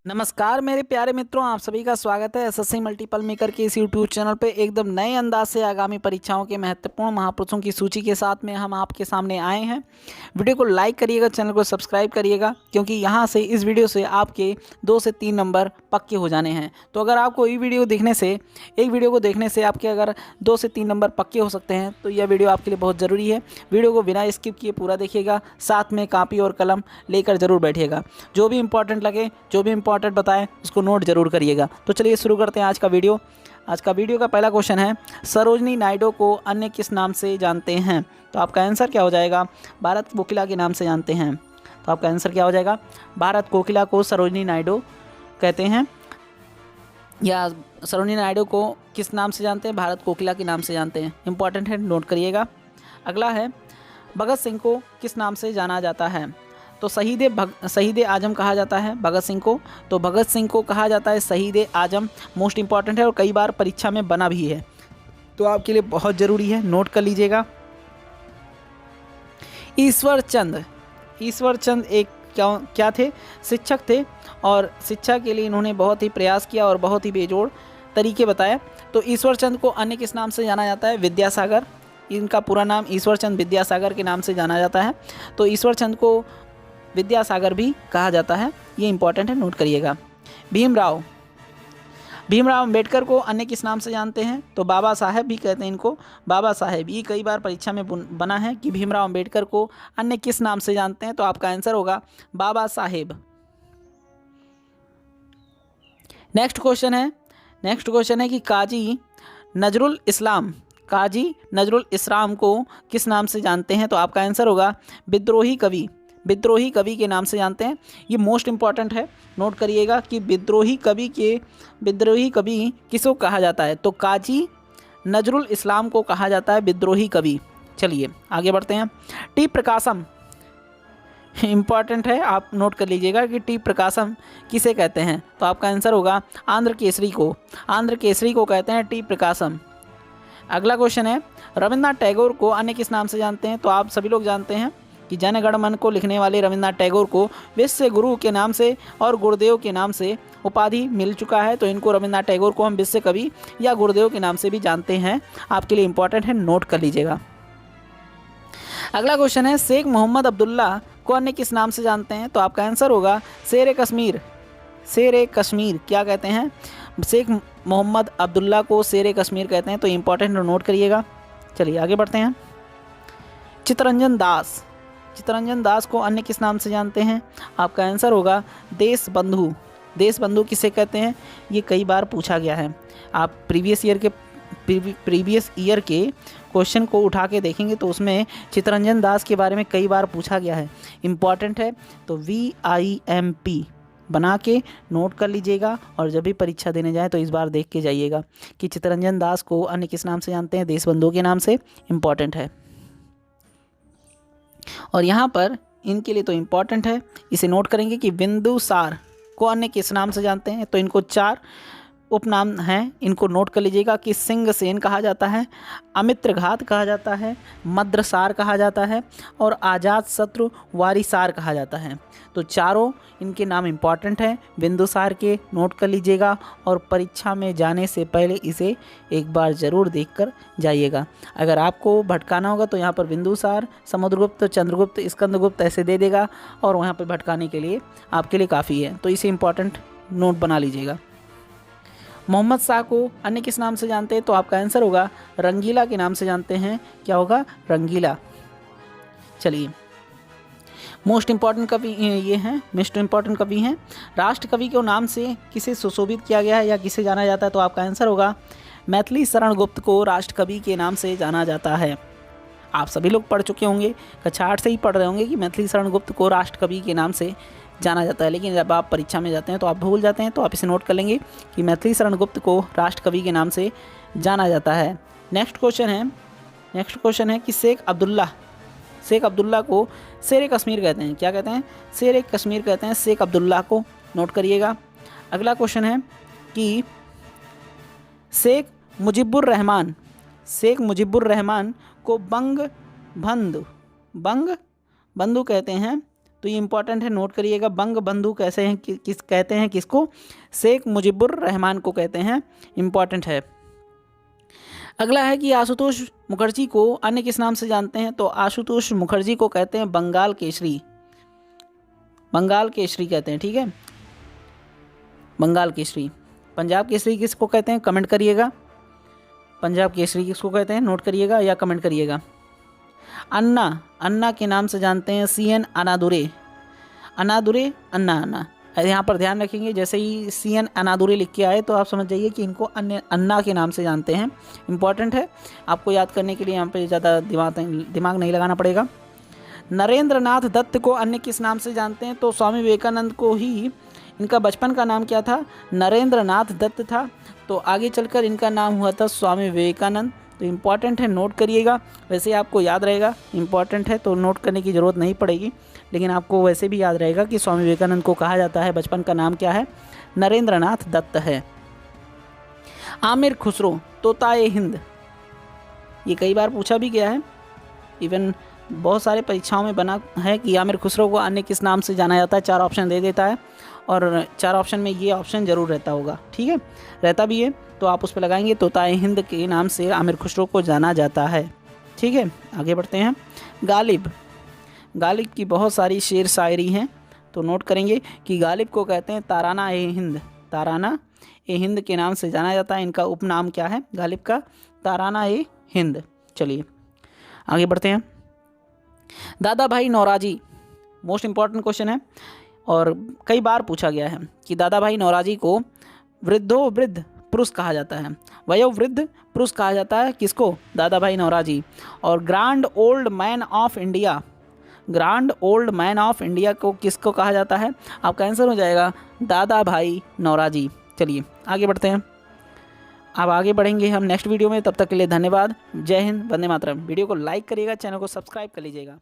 नमस्कार मेरे प्यारे मित्रों, आप सभी का स्वागत है एसएससी मल्टीपल मेकर के इस यूट्यूब चैनल पे। एकदम नए अंदाज से आगामी परीक्षाओं के महत्वपूर्ण महापुरुषों की सूची के साथ में हम आपके सामने आए हैं। वीडियो को लाइक करिएगा, चैनल को सब्सक्राइब करिएगा, क्योंकि यहाँ से इस वीडियो से आपके 2 से 3 नंबर पक्के हो जाने हैं। तो अगर आपको ये वीडियो देखने से, एक वीडियो को देखने से आपके अगर 2 से 3 नंबर पक्के हो सकते हैं, तो यह वीडियो आपके लिए बहुत ज़रूरी है। वीडियो को बिना स्किप किए पूरा देखिएगा, साथ में कापी और कलम लेकर ज़रूर बैठिएगा। जो भी इंपॉर्टेंट लगे, जो भी इंपॉर्टेंट बताएं, उसको नोट जरूर करिएगा। तो चलिए शुरू करते हैं आज का वीडियो। आज का वीडियो का पहला क्वेश्चन है, सरोजनी नायडू को अन्य किस नाम से जानते हैं? तो आपका आंसर क्या हो जाएगा? भारत कोकिला के नाम से जानते हैं। तो आपका आंसर क्या हो जाएगा? भारत कोकिला को सरोजनी नायडू कहते हैं, या सरोजनी नायडू को किस नाम से जानते हैं? भारत कोकिला के नाम से जानते हैं। इंपॉर्टेंट है, नोट करिएगा। अगला है, भगत सिंह को किस नाम से जाना जाता है? तो शहीद आजम कहा जाता है भगत सिंह को। तो भगत सिंह को कहा जाता है शहीद आजम। मोस्ट इंपॉर्टेंट है और कई बार परीक्षा में बना भी है, तो आपके लिए बहुत ज़रूरी है, नोट कर लीजिएगा। ईश्वर चंद एक क्या थे? शिक्षक थे, और शिक्षा के लिए इन्होंने बहुत ही प्रयास किया और बहुत ही बेजोड़ तरीके बताए। तो ईश्वर चंद को अन्य किस नाम से जाना जाता है? विद्यासागर। इनका पूरा नाम ईश्वर चंद विद्यासागर के नाम से जाना जाता है। तो ईश्वर चंद को विद्यासागर भी कहा जाता है, ये इंपॉर्टेंट है, नोट करिएगा। भीमराव अंबेडकर को अन्य किस नाम से जानते हैं? तो बाबा साहेब भी कहते हैं इनको, बाबा साहेब। ये कई बार परीक्षा में बना है कि भीमराव अंबेडकर को अन्य किस नाम से जानते हैं। तो आपका आंसर होगा बाबा साहेब। नेक्स्ट क्वेश्चन है कि काजी नजरुल इस्लाम को किस नाम से जानते हैं? तो आपका आंसर होगा विद्रोही कवि के नाम से जानते हैं। ये मोस्ट इंपॉर्टेंट है, नोट करिएगा कि विद्रोही कवि किसको कहा जाता है? तो काजी नजरुल इस्लाम को कहा जाता है विद्रोही कवि। चलिए आगे बढ़ते हैं। टी प्रकाशम इंपॉर्टेंट है, आप नोट कर लीजिएगा कि टी प्रकाशम किसे कहते हैं? तो आपका आंसर होगा आंध्र केसरी को कहते हैं टी प्रकाशम। अगला क्वेश्चन है, रविन्द्रनाथ टैगोर को अन्य किस नाम से जानते हैं? तो आप सभी लोग जानते हैं कि जन गण मन को लिखने वाले रविन्द्रनाथ टैगोर को विश्व गुरु के नाम से और गुरुदेव के नाम से उपाधि मिल चुका है। तो इनको रविन्द्रनाथ टैगोर को हम विश्व कवि या गुरुदेव के नाम से भी जानते हैं। आपके लिए इंपॉर्टेंट है, नोट कर लीजिएगा। अगला क्वेश्चन है, शेख मोहम्मद अब्दुल्ला को अन्य किस नाम से जानते हैं? तो आपका आंसर होगा शेर कश्मीर। क्या कहते हैं? शेख मोहम्मद अब्दुल्ला को शेर कश्मीर कहते हैं। तो इंपॉर्टेंट नोट करिएगा। चलिए आगे बढ़ते हैं। चित्तरंजन दास को अन्य किस नाम से जानते हैं? आपका आंसर होगा देश बंधु किसे कहते हैं? ये कई बार पूछा गया है। आप प्रीवियस ईयर के क्वेश्चन को उठा के देखेंगे तो उसमें चित्तरंजन दास के बारे में कई बार पूछा गया है। इंपॉर्टेंट है, तो VIMP बना के नोट कर लीजिएगा, और जब भी परीक्षा देने जाए तो इस बार देख के जाइएगा कि चित्तरंजन दास को अन्य किस नाम से जानते हैं? देशबंधु के नाम से। इंपॉर्टेंट है, और यहाँ पर इनके लिए तो इम्पॉर्टेंट है, इसे नोट करेंगे कि बिंदुसार को अन्य किस नाम से जानते हैं? तो इनको 4 उपनाम हैं, इनको नोट कर लीजिएगा कि सिंहसेन कहा जाता है, अमित्रघात कहा जाता है, मद्रसार कहा जाता है, और आज़ाद शत्रु वारिसार कहा जाता है। तो चारों इनके नाम इंपॉर्टेंट हैं। बिंदुसार के नोट कर लीजिएगा, और परीक्षा में जाने से पहले इसे एक बार ज़रूर देखकर जाइएगा। अगर आपको भटकाना होगा तो यहाँ पर बिंदुसार, समुद्रगुप्त, चंद्रगुप्त, स्कंदगुप्त ऐसे दे देगा, और वहाँ पर भटकाने के लिए आपके लिए काफ़ी है। तो इसे इंपॉर्टेंट नोट बना लीजिएगा। मोहम्मद शाह को अन्य किस नाम से जानते हैं? तो आपका आंसर होगा रंगीला के नाम से जानते हैं। क्या होगा? रंगीला। चलिए, मोस्ट इंपॉर्टेंट कवि हैं। राष्ट्र कवि के नाम से किसे सुशोभित किया गया है या किसे जाना जाता है? तो आपका आंसर होगा मैथिली शरण गुप्त को राष्ट्र कवि के नाम से जाना जाता है। आप सभी लोग पढ़ चुके होंगे, कक्षा 8 से ही पढ़ रहे होंगे कि मैथिली शरण गुप्त को राष्ट्र कवि के नाम से जाना जाता है। लेकिन जब आप परीक्षा में जाते हैं तो आप भूल जाते हैं, तो आप इसे नोट कर लेंगे कि मैथिली शरण गुप्त को राष्ट्र कवि के नाम से जाना जाता है। नेक्स्ट क्वेश्चन है कि शेख अब्दुल्ला को शेर कश्मीर कहते हैं। क्या कहते हैं? शेर कश्मीर कहते हैं शेख अब्दुल्ला को, नोट करिएगा। अगला क्वेश्चन है कि शेख मुजीबुर रहमान को बंग बंधु कहते हैं। तो ये इंपॉर्टेंट है, नोट करिएगा। बंग बंधु कैसे हैं, किस कहते हैं किसको? शेख मुजीबुर रहमान को कहते हैं, इंपॉर्टेंट है। अगला है कि आशुतोष मुखर्जी को अन्य किस नाम से जानते हैं? तो आशुतोष मुखर्जी को कहते हैं बंगाल केसरी, बंगाल केसरी कहते हैं, ठीक है, बंगाल केसरी। पंजाब केसरी किसको कहते हैं? कमेंट करिएगा। पंजाब केसरी किसको कहते हैं, नोट करिएगा या कमेंट करिएगा। अन्ना, अन्ना के नाम से जानते हैं CN अनादुरे, अनादुरे, अन्ना, अन्ना। यहाँ पर ध्यान रखेंगे, जैसे ही CN अनादुरे लिख के आए तो आप समझ जाइए कि इनको अन्ना के नाम से जानते हैं, इंपॉर्टेंट है। आपको याद करने के लिए यहाँ पे ज़्यादा दिमाग नहीं लगाना पड़ेगा। नरेंद्र नाथ दत्त को अन्य किस नाम से जानते हैं? तो स्वामी विवेकानंद को ही इनका बचपन का नाम क्या था? नरेंद्र नाथ दत्त था। तो आगे चलकर इनका नाम हुआ था स्वामी विवेकानंद। तो इम्पॉर्टेंट है, नोट करिएगा। वैसे आपको याद रहेगा, इम्पॉर्टेंट है तो नोट करने की ज़रूरत नहीं पड़ेगी, लेकिन आपको वैसे भी याद रहेगा कि स्वामी विवेकानंद को कहा जाता है, बचपन का नाम क्या है? नरेंद्र नाथ दत्त है। आमिर खुसरो, तोताए हिंद, ये कई बार पूछा भी गया है, इवन बहुत सारे परीक्षाओं में बना है कि आमिर खुसरो को अन्य किस नाम से जाना जाता है। 4 ऑप्शन दे देता है और 4 ऑप्शन में ये ऑप्शन ज़रूर रहता होगा, ठीक है, रहता भी है, तो आप उस पर लगाएंगे। तोताए हिंद के नाम से आमिर खुसरो को जाना जाता है, ठीक है। आगे बढ़ते हैं। गालिब, गालिब की बहुत सारी शेर शायरी हैं, तो नोट करेंगे कि गालिब को कहते हैं ताराना ए हिंद, ताराना ए हिंद के नाम से जाना जाता है। इनका उपनाम क्या है गालिब का? ताराना ए हिंद। चलिए आगे बढ़ते हैं। दादा भाई नौरोजी, मोस्ट इम्पॉर्टेंट क्वेश्चन है और कई बार पूछा गया है कि दादा भाई नौरोजी को वृद्धो वृद्ध पुरुष कहा जाता है, वयोवृद्ध पुरुष कहा जाता है किसको? दादा भाई नौरोजी। और grand old man of India, grand old man of India को किसको कहा जाता है? आपका आंसर हो जाएगा दादा भाई नौरोजी। चलिए आगे बढ़ते हैं। अब आगे बढ़ेंगे हम नेक्स्ट वीडियो में, तब तक के लिए धन्यवाद। जय हिंद, वंदे मातरम। वीडियो को लाइक करिएगा, चैनल को सब्सक्राइब कर लीजिएगा।